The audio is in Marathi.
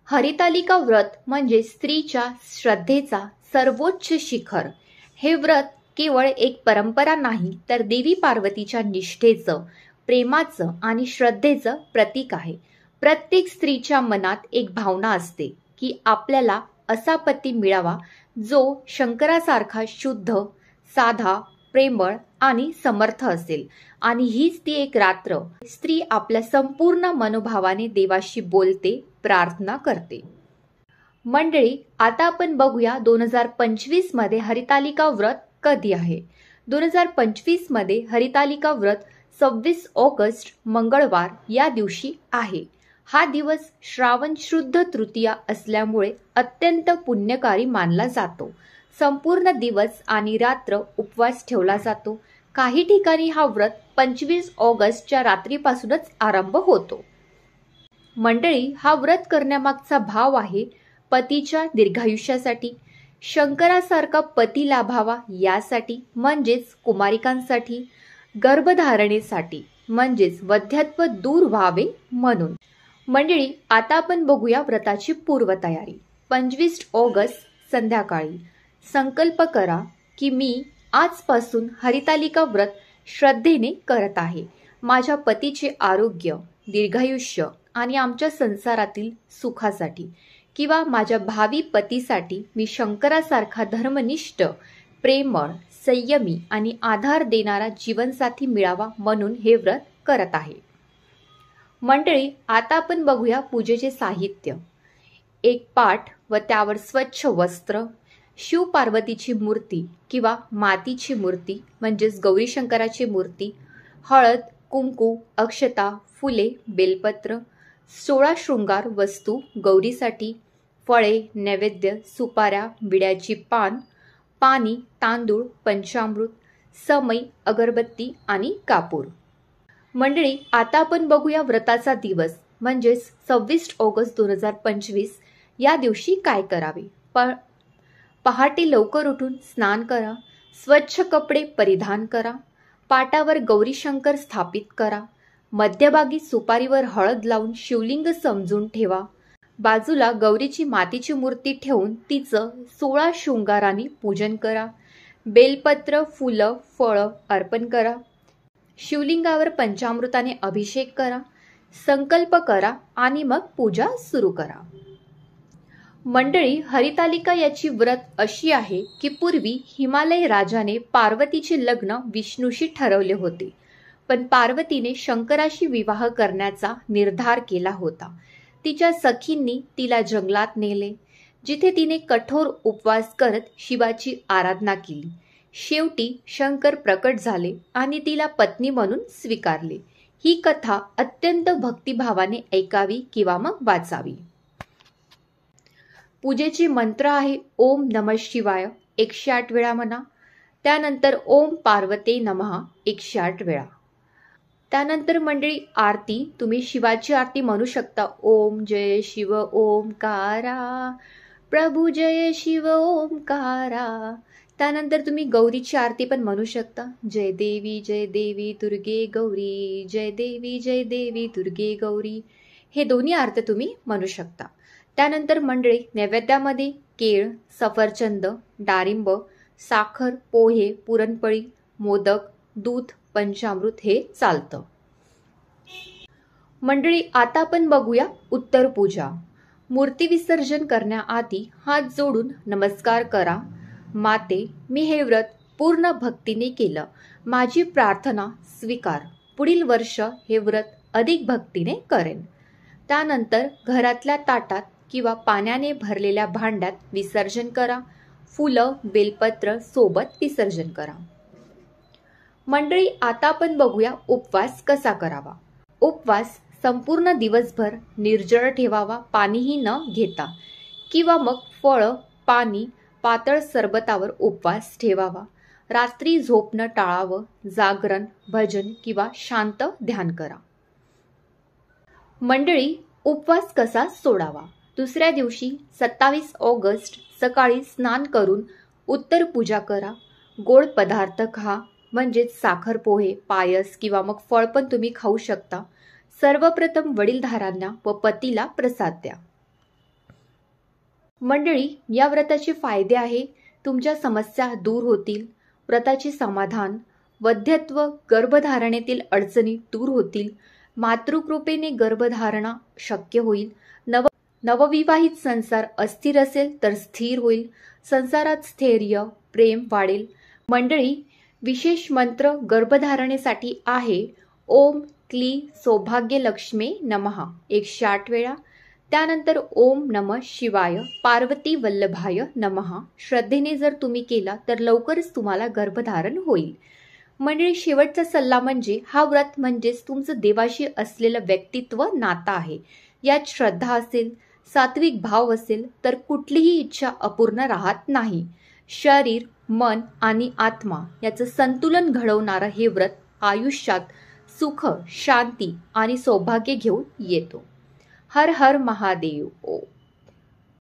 हरितालिका व्रत म्हणजे स्त्रीच्या श्रद्धेचा सर्वोच्च शिखर. हे व्रत केवळ एक परंपरा नाही, तर देवी पार्वतीच्या निष्ठेचं, प्रेमाचं आणि श्रद्धेचं प्रतीक आहे. प्रत्येक स्त्रीच्या मनात एक भावना असते की आपल्याला असा पती मिळावा जो शंकरासारखा शुद्ध, साधा, प्रेमळ आणि समर्थ असेल. आणि हीच ती एक रात्र स्त्री आपल्या संपूर्ण मनोभावाने देवाशी बोलते, प्रार्थना करते. मंडळी, आता आपण बघूया 2025 मध्ये हरितालिका व्रत कधी आहे. 2025 मध्ये हरितालिका व्रत 26 ऑगस्ट मंगळवार या दिवशी आहे. हा दिवस श्रावण शुद्ध तृतीया असल्यामुळे अत्यंत पुण्यकारी मानला जातो. संपूर्ण दिवस आणि रात्र उपवास ठेवला जातो. काही ठिकाणी हा व्रत 25 ऑगस्टच्या रात्रीपासूनच आरंभ होतो. मंडळी, हा व्रत करण्यामागचा भाव आहे पतीच्या दीर्घायुष्यासाठी, शंकरासारखा पती लाभावा यासाठी म्हणजेच कुमारिकांसाठी, गर्भधारणेसाठी म्हणजेच वध्यत्व दूर व्हावे म्हणून. मंडळी, आता आपण बघूया व्रताची पूर्वतयारी. 25 ऑगस्ट संध्याकाळी संकल्प करा की मी आजपासून हरितालिका व्रत श्रद्धेने करत आहे. माझ्या पतीचे आरोग्य, दीर्घायुष्य आणि आमच्या संसारातील सुखासाठी किंवा माझ्या भावी पतीसाठी मी शंकरासारखा धर्मनिष्ठ, प्रेमळ, संयमी आणि आधार देणारा जीवनसाथी मिळावा म्हणून हे व्रत करत आहे. मंडळी, आता आपण बघूया पूजेचे साहित्य. एक पाट व त्यावर स्वच्छ वस्त्र, शिव पार्वतीची मूर्ती किंवा मातीची मूर्ती म्हणजेच गौरी शंकराची मूर्ती, हळद, कुंकू, अक्षता, फुले, बेलपत्र, 16 शृंगार वस्तू गौरीसाठी, फळे, नैवेद्य, सुपाऱ्या, विड्याची पान, पाणी, तांदूळ, पंचामृत, समई, अगरबत्ती आणि कापूर. मंडळी, आता आपण बघूया व्रताचा दिवस म्हणजेच 26 ऑगस्ट 2025 या दिवशी काय करावे. पहाटे लवकर उठून स्नान करा, स्वच्छ कपडे परिधान करा, पाटावर गौरीशंकर स्थापित करा, मध्यभागी सुपारीवर हळद लावून शिवलिंग समजून ठेवा, बाजूला गौरीची मातीची मूर्ती ठेवून तिचं 16 शृंगारांनी पूजन करा, बेलपत्र, फुलं, फळं अर्पण करा, शिवलिंगावर पंचामृताने अभिषेक करा, संकल्प करा आणि मग पूजा सुरू करा. मंडळी, हरितालिका याची व्रत अशी आहे की पूर्वी हिमालय राजाने पार्वतीचे लग्न विष्णूशी ठरवले होते, पण पार्वतीने शंकराशी विवाह करण्याचा निर्धार केला होता. तिच्या सखींनी तिला जंगलात नेले, जिथे तिने कठोर उपवास करत शिवाची आराधना केली. शेवटी शंकर प्रकट झाले आणि तिला पत्नी म्हणून स्वीकारले. ही कथा अत्यंत भक्तिभावाने ऐकावी किंवा मग वाचावी. पूजेचे मंत्र आहे ओम नमः शिवाय 108 वेळा म्हणा. त्यानंतर ओम पार्वते नमः 108 वेळा. त्यानंतर मंडळी आरती, तुम्ही शिवाची आरती म्हणू शकता. ओम जय शिव ओमकारा, प्रभू जय शिव ओमकारा. त्यानंतर तुम्ही गौरीची आरती पण म्हणू शकता. जय देवी दुर्गे गौरी, जय देवी दुर्गे गौरी. हे दोन्ही आरती तुम्ही म्हणू शकता. त्यानंतर मंडळी नैवेद्यामध्ये केळ, सफरचंद, डाळिंब, साखर, पोहे, पुरणपोळी, मोदक, दूध, पंचामृत हे चालतं. मंडळी, आता आपण बघूया उत्तर पूजा. मूर्ती विसर्जन करण्याआधी हात जोडून नमस्कार करा. माते, मी हे व्रत पूर्ण भक्तीने केलं. माझी प्रार्थना स्वीकार. पुढील वर्ष हे व्रत अधिक भक्तीने करेन. त्यानंतर घरातल्या ताटात किंवा पाण्याने भरलेल्या भांड्यात विसर्जन करा. फुलं, बेलपत्र सोबत विसर्जन करा. मंडळी, आता आपण बघूया उपवास कसा करावा. उपवास संपूर्ण दिवसभर निर्जळ ठेवावा, पाणीही न घेता, किंवा मग फळं, पाणी, पातळ सरबतावर उपवास ठेवावा. रात्री झोपणं टाळावं. जागरण, भजन किंवा शांत ध्यान करा. मंडळी, उपवास कसा सोडावा. दुसऱ्या दिवशी 27 ऑगस्ट सकाळी स्नान करून उत्तर पूजा करा. गोड पदार्थ खा, म्हणजेच साखर, पोहे, पायस किंवा मग फळ पण तुम्ही खाऊ शकता. सर्वप्रथम वडीलधाऱ्यांना व पतीला प्रसाद द्या. मंडळी, या व्रताचे फायदे आहे तुमच्या समस्या दूर होतील, व्रताचे समाधान, वध्यत्व, गर्भधारणेतील अडचणी दूर होतील, मातृकृपेने गर्भधारणा शक्य होईल, नवविवाहित संसार अस्थिर असेल तर स्थिर होईल, संसारात स्थैर्य, प्रेम वाढेल. मंडळी, विशेष मंत्र गर्भधारणेसाठी आहे ओम क्ली सौभाग्यलक्ष्मी नमः 108 वेळा. त्यानंतर ओम नमः शिवाय पार्वती वल्लभाय नमः श्रद्धेने जर तुम्ही केला तर लवकरच तुम्हाला गर्भधारण होईल. मंडळी, शेवटचा सल्ला म्हणजे हा व्रत म्हणजेच तुमचं देवाशी असलेलं व्यक्तित्व नातं आहे. यात श्रद्धा असेल, सात्विक भाव असेल तर कुठलीही इच्छा अपूर्ण राहत नाही. शरीर, मन आणि आत्मा याचं संतुलन घडवणारं हे व्रत आयुष्यात सुख, शांती आणि सौभाग्य घेऊन येतो. हर हर महादेव. ओ